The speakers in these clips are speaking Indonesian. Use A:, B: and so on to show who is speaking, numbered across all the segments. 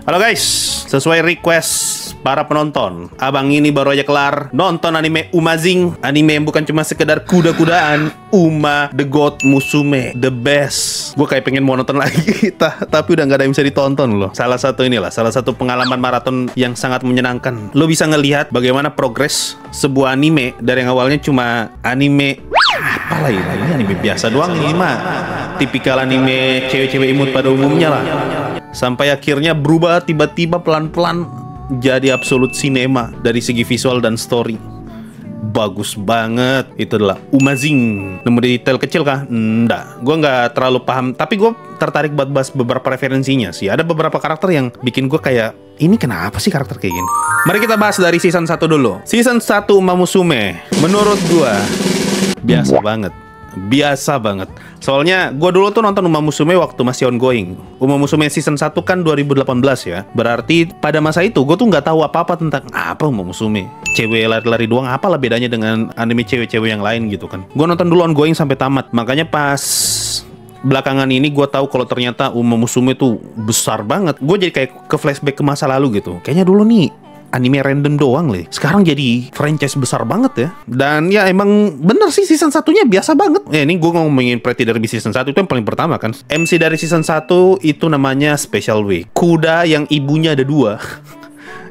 A: Halo guys, sesuai request para penonton, abang ini baru aja kelar nonton anime Umazing. Anime yang bukan cuma sekedar kuda-kudaan. Uma the God Musume, the best. Gue kayak pengen mau nonton lagi, tapi udah nggak ada yang bisa ditonton loh. Salah satu pengalaman maraton yang sangat menyenangkan. Lo bisa ngelihat bagaimana progres sebuah anime dari yang awalnya cuma anime apalah ini anime biasa doang, ini mah tipikal anime cewek-cewek imut pada umumnya lah. Sampai akhirnya berubah tiba-tiba pelan-pelan jadi absolut sinema dari segi visual dan story. Bagus banget. Itu adalah Umazing. Nemu detail kecil kah? Enggak. Gue nggak terlalu paham. Tapi gue tertarik buat bahas beberapa referensinya sih. Ada beberapa karakter yang bikin gue kayak, ini kenapa sih karakter kayak gini? Mari kita bahas dari season 1 dulu. Season 1 Uma Musume, menurut gue biasa banget. Soalnya gue dulu tuh nonton Uma Musume waktu masih ongoing. Uma Musume season 1 kan 2018 ya. Berarti pada masa itu gue tuh nggak tahu apa-apa tentang apa Uma Musume. Cewek lari-lari doang, apalah bedanya dengan anime cewek-cewek yang lain gitu kan. Gue nonton dulu ongoing sampai tamat. Makanya pas belakangan ini gue tahu kalau ternyata Uma Musume tuh besar banget. Gue jadi kayak ke flashback ke masa lalu gitu. Kayaknya dulu nih anime random doang leh. Sekarang jadi franchise besar banget ya. Dan ya emang bener sih season satunya biasa banget. Ya ini gue ngomongin Pretty Derby season 1 itu yang paling pertama kan. MC dari season 1 itu namanya Special Week. Kuda yang ibunya ada 2.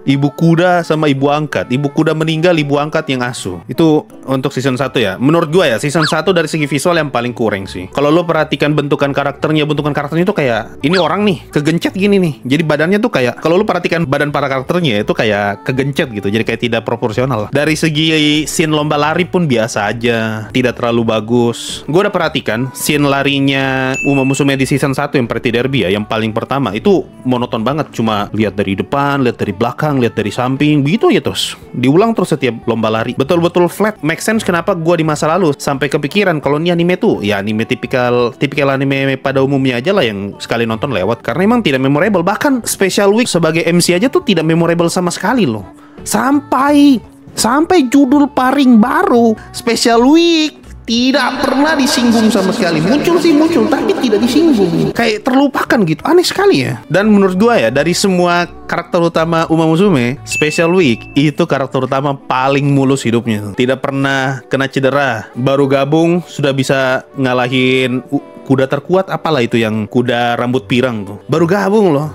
A: Ibu kuda sama ibu angkat. Ibu kuda meninggal, ibu angkat yang asuh. Itu untuk season 1 ya. Menurut gue ya, season 1 dari segi visual yang paling kurang sih. Kalau lo perhatikan bentukan karakternya tuh kayak, ini orang nih, kegencet gini nih. Jadi badannya tuh kayak, kalau lo perhatikan badan para karakternya itu kayak kegencet gitu. Jadi kayak tidak proporsional. Dari segi scene lomba lari pun biasa aja. Tidak terlalu bagus. Gue udah perhatikan scene larinya Uma Musume di season 1 yang Pretty Derby ya, yang paling pertama. Itu monoton banget. Cuma lihat dari depan, lihat dari belakang, lihat dari samping, begitu aja terus. Diulang terus setiap lomba lari. Betul-betul flat. Make sense kenapa gue di masa lalu sampai kepikiran kalau ini anime tuh ya anime tipikal anime pada umumnya aja lah yang sekali nonton lewat. Karena emang tidak memorable. Bahkan Special Week sebagai MC aja tuh tidak memorable sama sekali loh. Sampai judul paling baru Special Week tidak pernah disinggung sama sekali. Muncul tapi tidak disinggung. Kayak terlupakan gitu. Aneh sekali ya. Dan menurut gua ya, dari semua karakter utama Uma Musume, Special Week itu karakter utama paling mulus hidupnya. Tidak pernah kena cedera. Baru gabung sudah bisa ngalahin kuda terkuat, apalah itu yang kuda rambut pirang tuh. Baru gabung loh.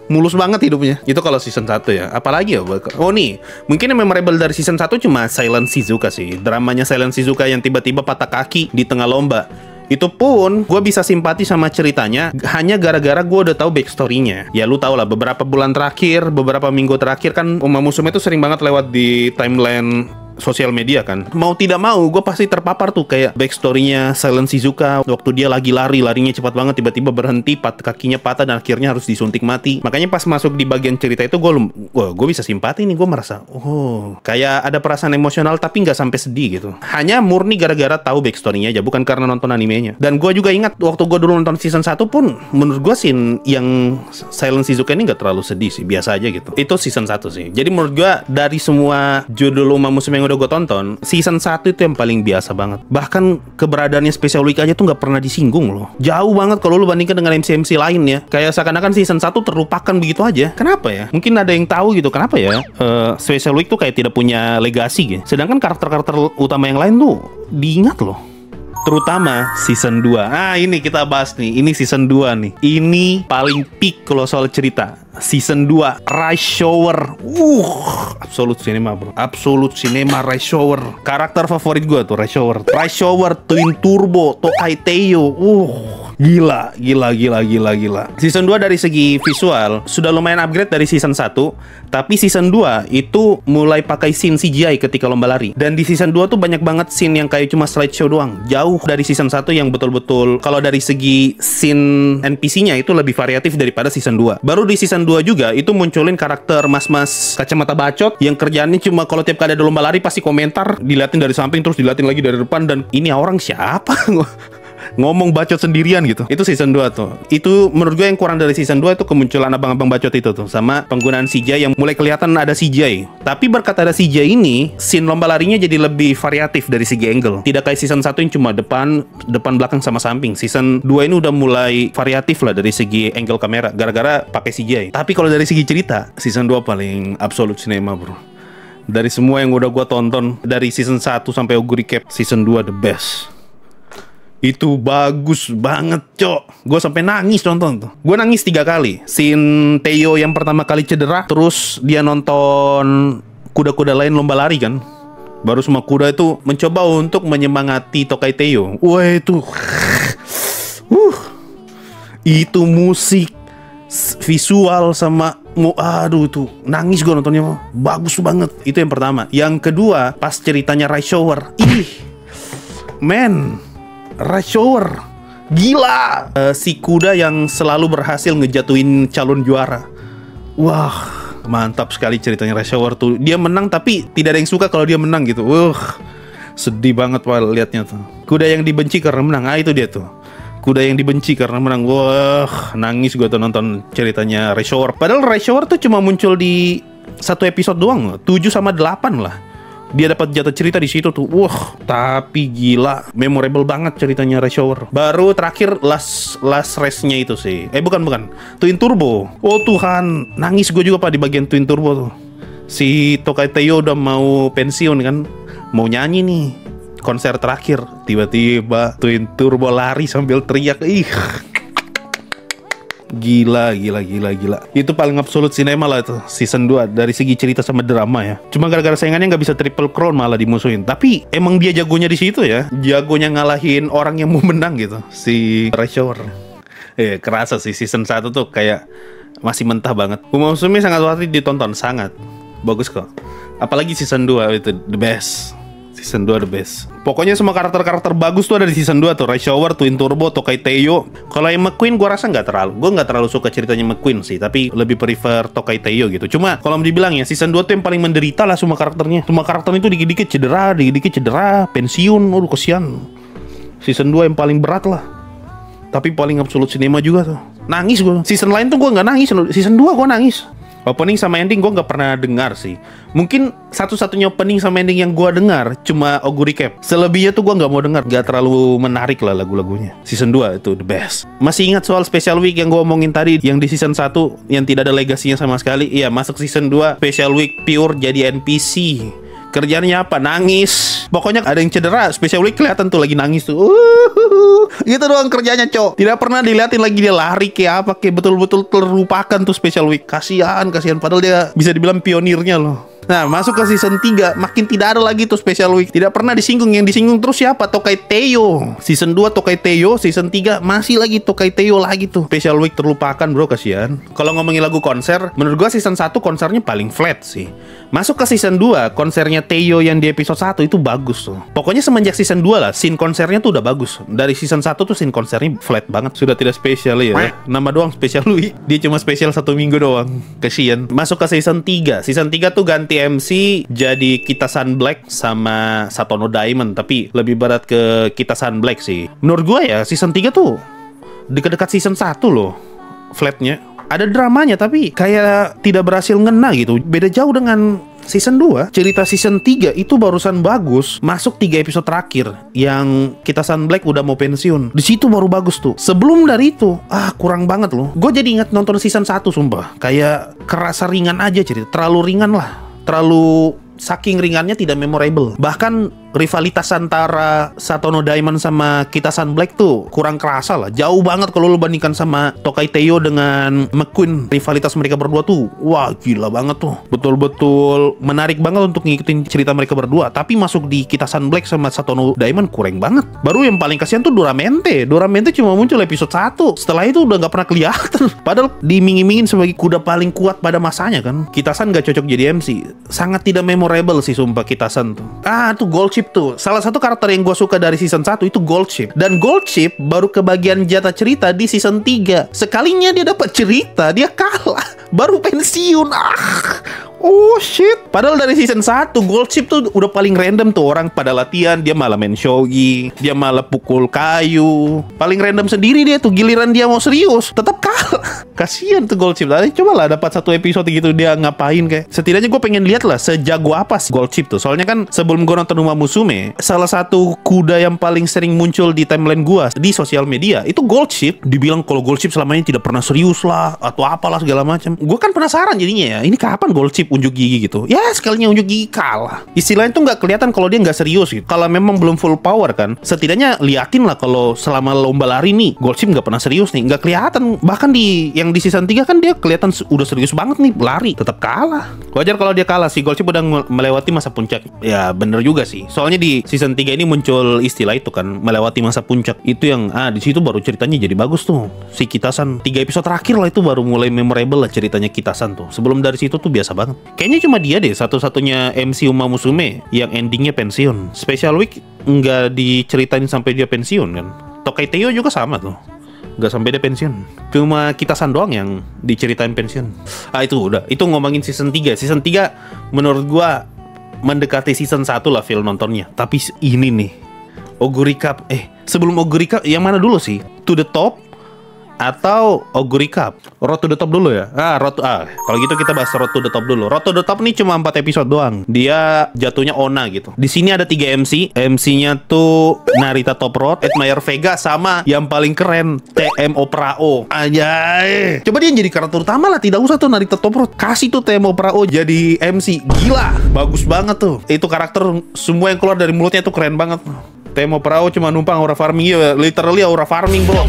A: Mulus banget hidupnya. Itu kalau season 1 ya. Apalagi ya? Oh nih, mungkin yang memorable dari season 1 cuma Silent Shizuka sih. Dramanya Silent Shizuka yang tiba-tiba patah kaki di tengah lomba. Itu pun gue bisa simpati sama ceritanya hanya gara-gara gue udah tahu backstory-nya. Ya lu tau lah, beberapa bulan terakhir, beberapa minggu terakhir kan Uma Musume itu sering banget lewat di timeline sosial media kan. Mau tidak mau gue pasti terpapar tuh kayak backstory-nya Silent Shizuka. Waktu dia lagi larinya cepat banget, tiba-tiba berhenti, kakinya patah dan akhirnya harus disuntik mati. Makanya pas masuk di bagian cerita itu gue bisa simpati nih. Gue merasa kayak ada perasaan emosional tapi nggak sampai sedih gitu. Hanya murni gara-gara tahu backstory-nya aja, bukan karena nonton animenya. Dan gue juga ingat waktu gue dulu nonton season 1 pun, menurut gue scene yang Silent Shizuka ini nggak terlalu sedih sih, biasa aja gitu. Itu season 1 sih. Jadi menurut gue dari semua judul Uma Musume yang udah gue tonton, season 1 itu yang paling biasa banget. Bahkan keberadaannya Special Week aja tuh nggak pernah disinggung loh. Jauh banget kalau lu bandingkan dengan MC-MC lain ya. Kayak seakan-akan season 1 terlupakan begitu aja. Kenapa ya? Mungkin ada yang tahu gitu kenapa ya Special Week tuh kayak tidak punya legasi gitu. Sedangkan karakter-karakter utama yang lain tuh diingat loh. Terutama season 2. Nah ini kita bahas nih. Ini season 2 nih. Ini paling peak kalau soal cerita. Season 2 Rice Shower. Absolute cinema bro. Absolute cinema Rice Shower. Karakter favorit gue tuh Rice Shower. Rice Shower Twin Turbo Tokai Teiyo. Gila. Season 2 dari segi visual sudah lumayan upgrade dari season 1. Tapi season 2 itu mulai pakai scene CGI ketika lomba lari. Dan di season 2 tuh banyak banget scene yang kayak cuma slideshow doang. Jauh dari season 1 yang betul-betul kalau dari segi scene NPC-nya itu lebih variatif daripada season 2. Baru di season 2 juga itu munculin karakter mas-mas kacamata bacot yang kerjaannya cuma kalau tiap kali ada lomba lari pasti komentar, diliatin dari samping terus diliatin lagi dari depan, dan ini orang siapa? ngomong bacot sendirian gitu. Itu season 2 tuh. Itu menurut gue yang kurang dari season 2 itu kemunculan abang-abang bacot itu tuh, sama penggunaan CGI yang mulai kelihatan ada CGI. Tapi berkat ada CGI ini, scene lomba larinya jadi lebih variatif dari segi angle. Tidak kayak season 1 yang cuma depan belakang sama samping. Season 2 ini udah mulai variatif lah dari segi angle kamera gara-gara pakai CGI. Tapi kalau dari segi cerita, season 2 paling absolute cinema, bro. Dari semua yang udah gua tonton dari season 1 sampai Oguri Cap, season 2 the best. Itu bagus banget, cok. Gue sampai nangis nonton tuh. Gue nangis 3 kali. Scene Teo yang pertama kali cedera, terus dia nonton kuda-kuda lain lomba lari kan. Baru semua kuda itu mencoba untuk menyemangati Tokai Teo. Wah itu itu musik, visual sama aduh tuh nangis gue nontonnya. Bagus banget. Itu yang pertama. Yang kedua, pas ceritanya Rush Hour. Rush Hour gila. Si kuda yang selalu berhasil ngejatuhin calon juara. Wah, mantap sekali ceritanya Rush Hour tuh. Dia menang tapi tidak ada yang suka kalau dia menang gitu. Sedih banget Pak liatnya tuh. Kuda yang dibenci karena menang. Itu dia tuh. Kuda yang dibenci karena menang. Wah, nangis gue tuh nonton ceritanya Rush Hour. Padahal Rush Hour tuh cuma muncul di 1 episode doang, 7 sama 8 lah. Dia dapat jatah cerita di situ tuh. Wah, tapi gila, memorable banget ceritanya Rush Hour. Baru terakhir last race-nya itu sih. Bukan. Twin Turbo. Oh Tuhan, nangis gue juga Pak di bagian Twin Turbo tuh. Si Tokai Teo udah mau pensiun kan, mau nyanyi nih. Konser terakhir, tiba-tiba Twin Turbo lari sambil teriak. Gila. Itu paling absolute cinema lah itu season 2 dari segi cerita sama drama ya. Cuma gara-gara saingannya nggak bisa triple crown malah dimusuhin. Tapi emang dia jagonya di situ ya. Jagonya ngalahin orang yang mau menang gitu. Si Rush Hour. Kerasa sih season 1 tuh kayak masih mentah banget. Uma Musume sangat wajib ditonton, sangat bagus kok. Apalagi season 2 itu the best. Season 2 the best. Pokoknya semua karakter-karakter bagus tuh ada di season 2 tuh. Rush Hour, Twin Turbo, Tokai Teo. Kalau yang McQueen gue rasa gue nggak terlalu suka ceritanya McQueen sih. Tapi lebih prefer Tokai Teo gitu. Cuma kalau dibilang ya season 2 tuh yang paling menderita lah semua karakternya. Semua karakternya itu dikit-dikit cedera, pensiun. Aduh kesian. Season 2 yang paling berat lah. Tapi paling absolute cinema juga tuh. Nangis gue. Season lain tuh gue nggak nangis. Season 2 gue nangis. Opening sama ending gue nggak pernah dengar sih. Mungkin satu-satunya opening sama ending yang gue dengar cuma Oguri Cap. Selebihnya tuh gue nggak mau dengar. Gak terlalu menarik lah lagu-lagunya. Season 2 itu the best. Masih ingat soal Special Week yang gue omongin tadi, yang di season 1 yang tidak ada legasinya sama sekali? Iya, masuk season 2 Special Week pure jadi NPC. Kerjaannya apa? Nangis. Pokoknya ada yang cedera, Special Week kelihatan tuh lagi nangis tuh. Gitu doang kerjanya, cok. Tidak pernah diliatin lagi dia lari kayak apa, kayak betul-betul terlupakan tuh Special Week. Kasihan padahal dia bisa dibilang pionirnya loh. Nah, masuk ke season 3, makin tidak ada lagi tuh Special Week. Tidak pernah disinggung, yang disinggung terus siapa? Tokai Teo. Season 2 Tokai Teo, season 3 masih lagi Tokai Teo lagi tuh. Special Week terlupakan, bro, kasihan. Kalau ngomongin lagu konser, menurut gua season 1 konsernya paling flat sih. Masuk ke season 2, konsernya Teo yang di episode 1 itu bagus tuh. Pokoknya semenjak season 2 lah, scene konsernya tuh udah bagus. Dari season 1 tuh scene konsernya flat banget. Sudah tidak spesial ya. Nama doang Special Week. Dia cuma spesial 1 minggu doang. Kasihan. Masuk ke season 3. Season 3 tuh ganti MC jadi Kita-san Black sama Satono Diamond, tapi lebih berat ke Kita-san Black sih. Menurut gue ya season 3 tuh dekat-dekat season 1 loh flatnya. Ada dramanya tapi kayak tidak berhasil ngena gitu. Beda jauh dengan season 2. Cerita season 3 itu barusan bagus. Masuk 3 episode terakhir yang Kita-san Black udah mau pensiun. Di situ baru bagus tuh. Sebelum dari itu kurang banget loh. Gue jadi ingat nonton season 1 sumpah. Kayak kerasa ringan aja cerita. Terlalu ringan lah. Terlalu saking ringannya tidak memorable. Bahkan rivalitas antara Satono Diamond sama Kita-san Black tuh kurang kerasa lah. Jauh banget kalau lu bandingkan sama Tokai Teo dengan McQueen. Rivalitas mereka berdua tuh wah gila banget tuh. Betul-betul menarik banget untuk ngikutin cerita mereka berdua. Tapi masuk di Kita-san Black sama Satono Diamond kurang banget. Baru yang paling kasihan tuh Doramente. Doramente cuma muncul episode 1. Setelah itu udah gak pernah kelihatan. Padahal dimingin-mingin sebagai kuda paling kuat pada masanya kan. Kita-san gak cocok jadi MC. Sangat tidak memorable sih sumpah Kita-san tuh. Tuh Gold Chip tuh. Salah satu karakter yang gue suka dari season 1 itu Gold Chip. Dan Gold Chip baru kebagian jatah cerita di season 3. Sekalinya dia dapat cerita, dia kalah. baru pensiun. Oh shit. Padahal dari season 1 Gold Ship tuh udah paling random tuh, orang pada latihan, dia malah main shogi, dia malah pukul kayu. Paling random sendiri dia tuh, giliran dia mau serius tetap kalah. Kasian tuh Gold Ship. Tadi coba lah dapat satu episode gitu dia ngapain kayak. Setidaknya gue pengen lihat lah sejago apa sih Gold Ship tuh. Soalnya kan sebelum gue nonton Uma Musume, salah satu kuda yang paling sering muncul di timeline gue di sosial media itu Gold Ship. Dibilang kalau Gold Ship selama ini tidak pernah serius lah atau apalah segala macam. Gue kan penasaran jadinya ya, ini kapan Gold Ship unjuk gigi gitu. Ya sekalinya unjuk gigi kalah. Istilahnya tuh nggak kelihatan kalau dia nggak serius gitu. Kalau memang belum full power kan, setidaknya liatin lah kalau selama lomba lari nih Gold Ship nggak pernah serius nih, nggak kelihatan. Bahkan yang di season 3 kan dia kelihatan udah serius banget nih lari, tetap kalah. Wajar kalau dia kalah sih, Gold Ship udah melewati masa puncak. Ya bener juga sih. Soalnya di season 3 ini muncul istilah itu kan, melewati masa puncak. Itu yang di situ baru ceritanya jadi bagus tuh. Si Kitasan 3 episode terakhir lah itu baru mulai memorable lah ceritanya Kitasan tuh. Sebelum dari situ tuh biasa banget. Kayaknya cuma dia deh satu-satunya MC Uma Musume yang endingnya pensiun. Special Week nggak diceritain sampai dia pensiun kan. Tokai Teo juga sama tuh, nggak sampai dia pensiun. Cuma Kitasan doang yang diceritain pensiun. Itu udah. Itu ngomongin season 3. Season 3 menurut gua mendekati season 1 lah feel nontonnya. Tapi ini nih Oguri Cup. Sebelum Oguri Cup yang mana dulu sih? To the Top atau Oguri Cup? Road to the Top dulu ya. Kalau gitu kita bahas Road to the Top dulu. Road to the Top nih cuma 4 episode doang. Dia jatuhnya Ona gitu. Di sini ada 3 MC. MC-nya tuh Narita Top Road, Admire Vega, sama yang paling keren TM Oprao. Anjay. Coba dia jadi karakter utama lah, tidak usah tuh Narita Top Road. Kasih tuh TM Oprao jadi MC. Gila, bagus banget tuh. Itu karakter semua yang keluar dari mulutnya tuh keren banget. TM Oprao cuma numpang aura farming ya, literally aura farming, bro.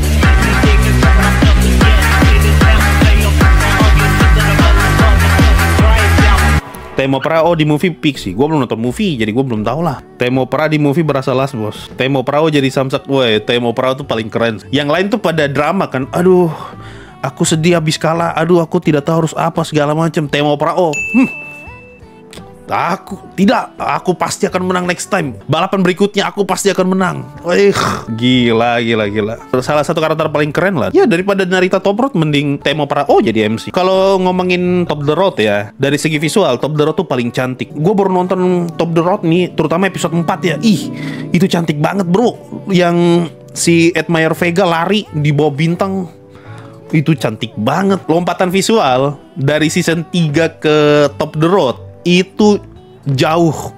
A: Temo Prao di movie peak sih. Gue belum nonton movie, jadi gue belum tahu lah. Temo Prao di movie berasa las bos. Temo Prao jadi samsak, woi. Temo Prao tuh paling keren. Yang lain tuh pada drama kan. Aduh, aku sedih habis kalah. Aduh, aku tidak tahu harus apa segala macam. Temo Prao, aku pasti akan menang next time. Balapan berikutnya aku pasti akan menang. Gila. Salah satu karakter paling keren lah. Ya daripada Narita Top Road mending Temo Prao jadi MC. Kalau ngomongin Top the Road ya, dari segi visual Top the Road tuh paling cantik. Gue baru nonton Top the Road nih, terutama episode 4 ya. Itu cantik banget bro. Yang si Admire Vega lari di bawah bintang, itu cantik banget. Lompatan visual dari season 3 ke Top the Road itu jauh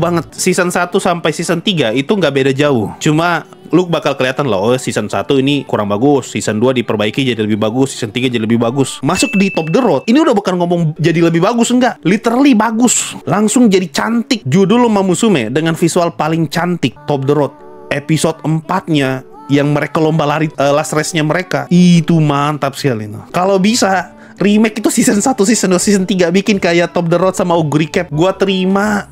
A: banget. Season 1 sampai season 3 itu nggak beda jauh. Cuma lu bakal kelihatan loh, season 1 ini kurang bagus, season 2 diperbaiki jadi lebih bagus, season 3 jadi lebih bagus. Masuk di Top the Road, ini udah bukan ngomong jadi lebih bagus, enggak. Literally bagus. Langsung jadi cantik. Judul Uma Musume dengan visual paling cantik. Top the Road. Episode 4-nya yang mereka lomba lari, last race-nya mereka. Itu mantap sekali. Kalau bisa remake itu season 1, season 2, season 3 bikin kayak Top the Road sama Oguri Cap. Gua terima.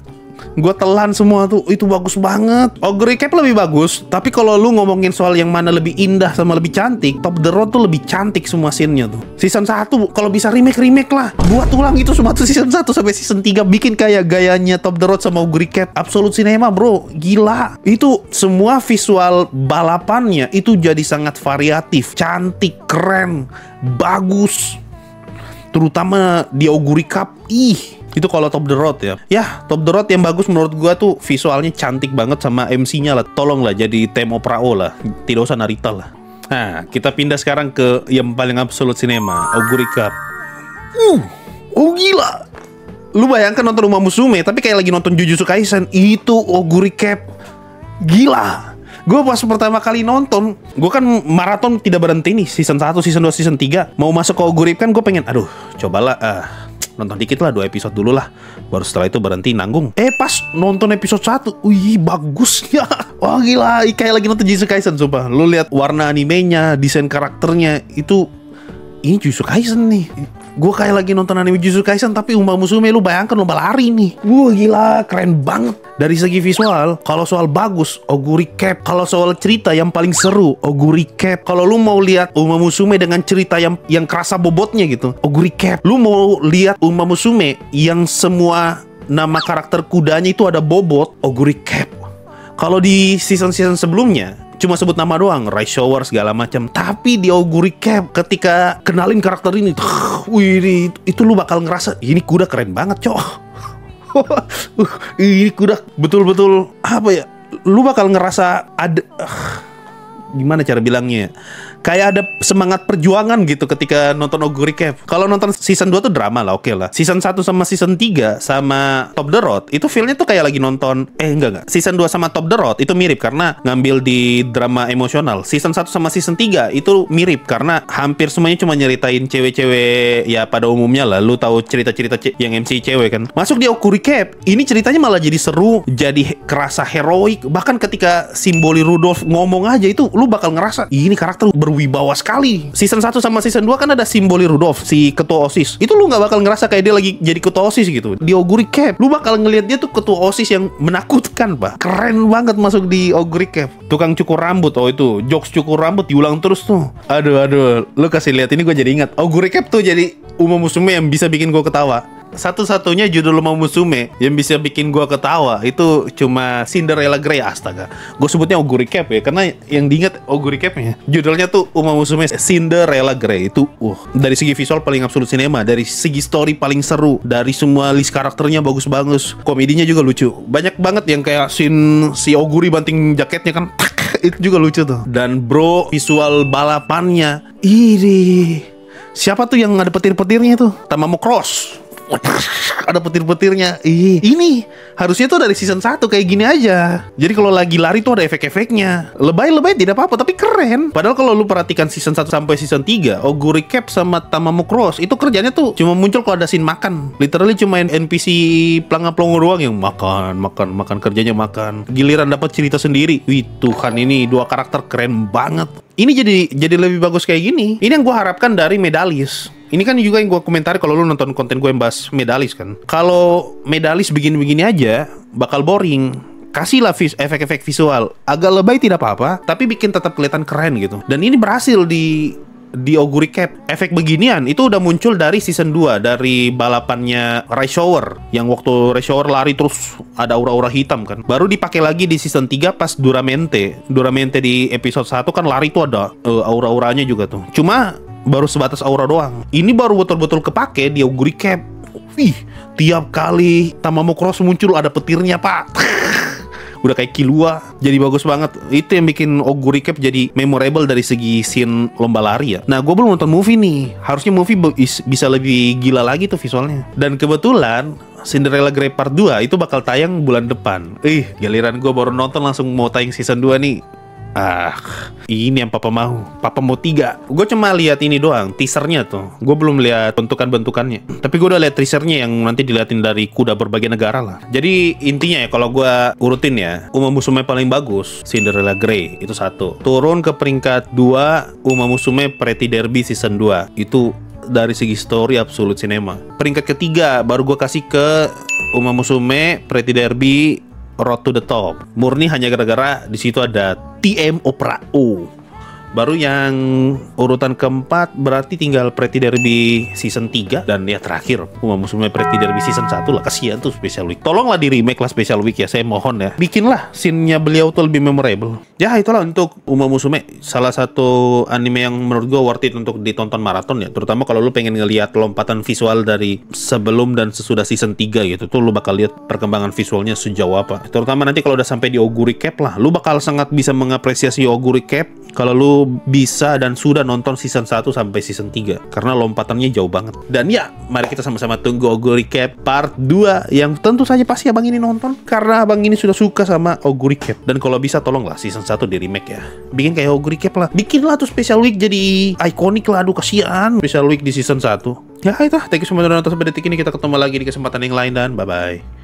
A: Gua telan semua tuh. Itu bagus banget. Oguri Cap lebih bagus, tapi kalau lu ngomongin soal yang mana lebih indah sama lebih cantik, Top the Road tuh lebih cantik semua scene-nya tuh. Season 1 kalau bisa remake lah. Buat ulang itu semua tuh season 1 sampai season 3 bikin kayak gayanya Top the Road sama Oguri Cap. Absolute Cinema, bro. Gila. Itu semua visual balapannya itu jadi sangat variatif, cantik, keren, bagus. Terutama di Oguri Cup. Itu kalau Top the Road ya. Ya, Top the Road yang bagus menurut gua tuh visualnya cantik banget sama MC-nya lah. Tolonglah jadi Temo Prao lah. Tidak usah Narita lah. Nah, kita pindah sekarang ke yang paling absolute cinema, Oguri Cup. Oh gila. Lu bayangkan nonton Uma Musume tapi kayak lagi nonton Jujutsu Kaisen. Itu Oguri Cup. Gila. Gue pas pertama kali nonton, gue kan maraton tidak berhenti nih. Season 1, season 2, season 3. Mau masuk ke Oguri kan gue pengen, cobalah nonton dikit lah, 2 episode dulu lah. Baru setelah itu berhenti nanggung. Pas nonton episode 1, bagus ya. Wah gila, kayak lagi nonton Jujutsu Kaisen sumpah. Lu lihat warna animenya, desain karakternya, itu ini Jujutsu Kaisen nih. Gue kayak lagi nonton anime Jujutsu Kaisen tapi Uma Musume lu bayangkan lomba lari nih. Wah gila, keren banget. Dari segi visual, kalau soal bagus, Oguri Cap. Kalau soal cerita yang paling seru, Oguri Cap. Kalau lu mau lihat Uma Musume dengan cerita yang kerasa bobotnya gitu, Oguri Cap. Lu mau lihat Uma Musume yang semua nama karakter kudanya itu ada bobot, Oguri Cap. Kalau di season-season sebelumnya, cuma sebut nama doang, Rice Shower segala macam. Tapi di Auguri Cap ketika kenalin karakter ini, wih, itu lu bakal ngerasa ini kuda keren banget, cok. Ini kuda betul-betul apa ya? Lu bakal ngerasa ada gimana cara bilangnya? Kayak ada semangat perjuangan gitu ketika nonton Auguri Cap. Kalau nonton season 2 tuh drama lah, oke lah. Season 1 sama season 3 sama Top the Road itu feel-nya tuh kayak lagi nonton enggak. Season 2 sama Top the Road itu mirip karena ngambil di drama emosional. Season 1 sama season 3 itu mirip karena hampir semuanya cuma nyeritain cewek-cewek ya pada umumnya lah. Lu tahu cerita-cerita yang MC cewek kan. Masuk di Auguri Cap, ini ceritanya malah jadi seru, jadi kerasa heroik. Bahkan ketika Simboli Rudolph ngomong aja itu lu bakal ngerasa ini karakter berwibawa sekali. Season 1 sama season 2 kan ada Simboli Rudolph, si ketua OSIS. Itu lu nggak bakal ngerasa kayak dia lagi jadi ketua OSIS gitu. Di Auguri Cap, lu bakal ngelihat dia tuh ketua OSIS yang menakutkan, Pak. Keren banget masuk di Auguri Cap. Tukang cukur rambut, oh itu jokes cukur rambut diulang terus tuh. Aduh, lu kasih lihat ini gue jadi ingat. Auguri Cap tuh jadi Uma Musume yang bisa bikin gue ketawa. Satu-satunya judul Uma Musume yang bisa bikin gua ketawa itu cuma Cinderella Grey. Astaga, gue sebutnya Auguri Cap ya karena yang diingat Auguri Cap-nya judulnya tuh Uma Musume Cinderella Grey. Itu dari segi visual paling absolut cinema, dari segi story paling seru, dari semua list karakternya bagus-bagus, komedinya juga lucu. Banyak banget yang kayak scene si Auguri banting jaketnya kan itu juga lucu tuh. Dan bro, visual balapannya ini siapa tuh yang ada petir-petirnya tuh? Tamamo Cross. Ada petir-petirnya. Ini harusnya tuh dari season 1 kayak gini aja. Jadi kalau lagi lari tuh ada efek-efeknya. Lebay-lebay tidak apa-apa, tapi keren. Padahal kalau lu perhatikan season 1 sampai season 3, Auguri Cap sama Tamamo Cross itu kerjanya tuh cuma muncul kalau ada scene makan. Literally cuma NPC pelangga-pelongo doang yang makan, kerjanya makan. Giliran dapat cerita sendiri. Wih, Tuhan, ini dua karakter keren banget. Ini jadi lebih bagus kayak gini. Ini yang gue harapkan dari Medalis. Ini kan juga yang gue komentari kalau lu nonton konten gue yang bahas Medalis kan. Kalau Medalis begini-begini aja bakal boring. Kasihlah efek-efek visual. Agak lebay tidak apa-apa, tapi bikin tetap kelihatan keren gitu. Dan ini berhasil di Auguri Cap. Efek beginian itu udah muncul dari season 2, dari balapannya Rice Shower, yang waktu Rice Shower lari terus ada aura-aura hitam kan. Baru dipakai lagi di season 3 pas Duramente di episode 1 kan lari tuh ada aura-auranya juga tuh. Cuma baru sebatas aura doang. Ini baru betul-betul kepake di Auguri Cap. Wih, tiap kali Tamamo Cross muncul ada petirnya, Pak. Udah kayak Killua, jadi bagus banget. Itu yang bikin Auguri Cap jadi memorable dari segi scene lomba lari ya. Nah, gue belum nonton movie nih. Harusnya movie bisa lebih gila lagi tuh visualnya. Dan kebetulan Cinderella Grey Part 2 itu bakal tayang bulan depan. Giliran gue baru nonton langsung mau tayang season 2 nih. Ini yang papa mau. Papa mau 3. Gue cuma lihat ini doang, teasernya tuh. Gue belum lihat bentukan-bentukannya. Tapi gue udah lihat teasernya yang nanti diliatin dari kuda berbagai negara lah. Jadi intinya ya, kalau gue urutin ya, Uma Musume paling bagus Cinderella Grey, itu 1. Turun ke peringkat 2 Uma Musume Pretty Derby season 2. Itu dari segi story absolut cinema. Peringkat ketiga baru gue kasih ke Uma Musume Pretty Derby Road to the Top. Murni hanya gara-gara di situ ada TM Opera O. Baru yang urutan keempat berarti tinggal Pretty Derby season 3. Dan ya terakhir Uma Musume Pretty Derby season 1 lah. Kasihan tuh Special Week. Tolonglah di remake lah Special Week ya, saya mohon ya. Bikinlah scene-nya beliau tuh lebih memorable. Ya itulah untuk Uma Musume. Salah satu anime yang menurut gue worth it untuk ditonton maraton ya. Terutama kalau lu pengen ngelihat lompatan visual dari sebelum dan sesudah season 3 gitu. Tuh lu bakal lihat perkembangan visualnya sejauh apa. Terutama nanti kalau udah sampai di Auguri Cap lah. Lu bakal sangat bisa mengapresiasi Auguri Cap kalau lu bisa dan sudah nonton season 1 sampai season 3. Karena lompatannya jauh banget. Dan ya, mari kita sama-sama tunggu Auguri Cap Part 2. Yang tentu saja pasti abang ini nonton, karena abang ini sudah suka sama Auguri Cap. Dan kalau bisa tolonglah season 1 di remake ya. Bikin kayak Auguri Cap lah. Bikinlah tuh Special Week jadi ikonik lah. Aduh kasihan Special Week di season 1. Ya itu, thank you semua udah nonton sampai detik ini. Kita ketemu lagi di kesempatan yang lain dan bye-bye.